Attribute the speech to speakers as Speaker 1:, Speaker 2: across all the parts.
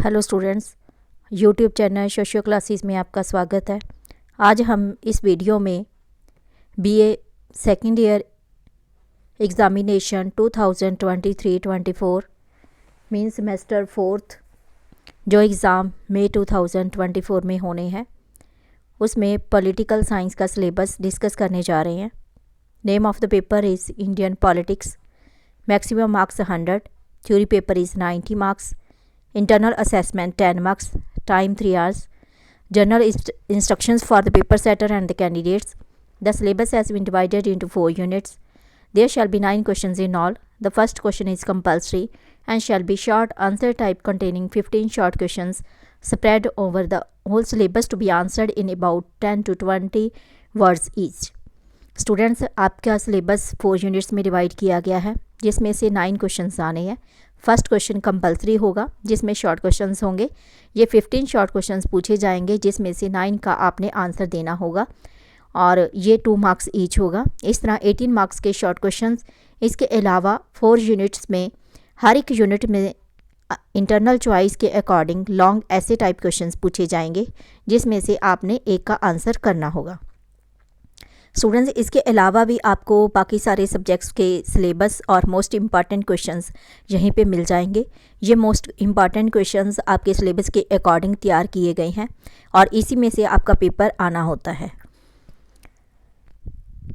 Speaker 1: Hello students, YouTube channel socio classes में आपका स्वागत है। आज हम इस वीडियो में BA second year examination 2023-24 mean semester fourth जो एग्ज़ाम मई 2024 में होने हैं उसमें पॉलिटिकल साइंस का सिलेबस डिस्कस करने जा रहे हैं। Name of the paper is Indian politics. Maximum marks 100, theory paper is 90 marks, internal assessment 10 marks, time 3 hours, general instructions for the paper setter and the candidates. The syllabus has been divided into 4 units. There shall be 9 questions in all. The first question is compulsory and shall be short answer type containing 15 short questions spread over the whole syllabus to be answered in about 10 to 20 words each. Students, आपका syllabus 4 units में divide किया गया है जिसमें से 9 questions आने हैं। First question compulsory होगा जिसमें शॉर्ट क्वेश्चंस होंगे। ये 15 शॉर्ट क्वेश्चंस पूछे जाएंगे जिसमें से 9 का आपने आंसर देना होगा और ये 2 मार्क्स ईच होगा। इस तरह 18 मार्क्स के शॉर्ट क्वेश्चंस। इसके अलावा 4 यूनिट्स में हर एक यूनिट में इंटरनल चॉइस के अकॉर्डिंग लॉन्ग ऐसे टाइप क्वेश्चंस पूछे जाएंगे जिसमें से आपने एक का आंसर करना होगा। स्टूडेंट्स, इसके अलावा भी आपको बाकी सारे सब्जेक्ट्स के सिलेबस और मोस्ट इम्पॉर्टेंट क्वेश्चंस यहीं पे मिल जाएंगे। ये मोस्ट इम्पॉर्टेंट क्वेश्चंस आपके सिलेबस के अकॉर्डिंग तैयार किए गए हैं और इसी में से आपका पेपर आना होता है।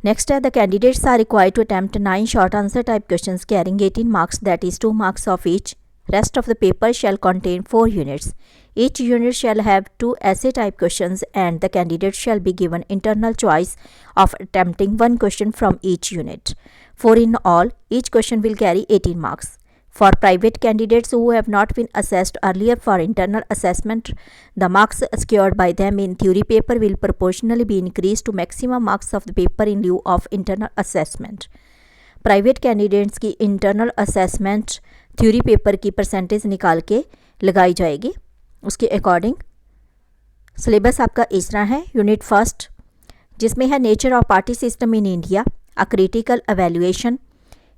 Speaker 1: नेक्स्ट है, the candidates are required to attempt 9 short answer type questions carrying 18 marks, that is 2 marks of each. Rest of the paper shall contain 4 units. Each unit shall have 2 essay type questions and the candidate shall be given internal choice of attempting 1 question from each unit. 4 in all, each question will carry 18 marks. For private candidates who have not been assessed earlier for internal assessment, the marks secured by them in theory paper will proportionally be increased to maximum marks of the paper in lieu of internal assessment. Private candidates की internal assessment theory paper की percentage निकाल के लगाई जाएगी। उसके according syllabus आपका इस तरह है। यूनिट फर्स्ट जिसमें है nature of party system in India, a critical evaluation.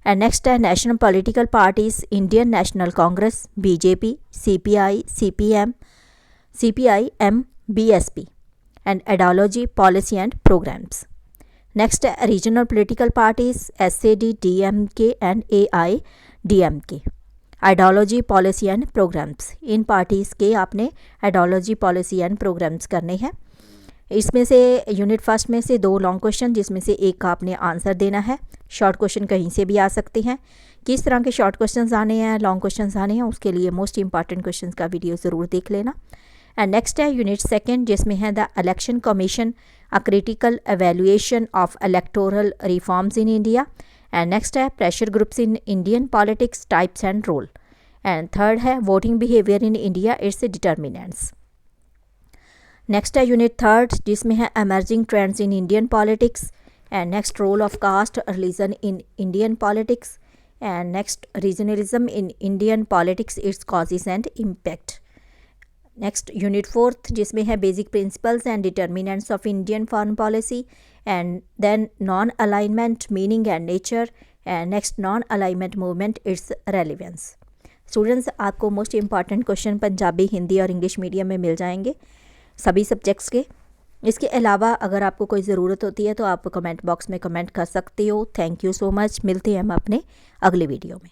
Speaker 1: And next है national political parties, Indian National Congress, BJP, CPI, CPM, CPI M, BSP and ideology, policy and programmes. Next है regional political parties, SAD, DMK and AIADMK, ideology, policy and programmes. इन parties के आपने ideology, policy and programmes करने हैं। इसमें से unit first में से 2 लॉन्ग क्वेश्चन जिसमें से एक का आपने आंसर देना है। शॉर्ट क्वेश्चन कहीं से भी आ सकते हैं। किस तरह के शॉर्ट क्वेश्चन आने हैं, लॉन्ग क्वेश्चन आने हैं, उसके लिए मोस्ट इंपॉर्टेंट क्वेश्चन का वीडियो ज़रूर देख लेना। एंड नेक्स्ट है यूनिट सेकेंड जिसमें है the election commission, a critical evaluation of electoral reforms in India. And next है pressure groups in Indian politics, types and role. And third है voting behaviour in India, its determinants. Next है unit third जिसमें है emerging trends in Indian politics. And next role of caste religion in Indian politics. And next regionalism in Indian politics, its causes and impact. Next unit fourth जिसमें है basic principles and determinants of Indian foreign policy. And then non alignment, meaning and nature. And next non alignment movement, its relevance. Students, आपको most important question Punjabi, Hindi और English medium में मिल जाएंगे सभी subjects के। इसके अलावा अगर आपको कोई ज़रूरत होती है तो आप कमेंट बॉक्स में कमेंट कर सकते हो। Thank you so much. मिलते हैं हम अपने अगले वीडियो में।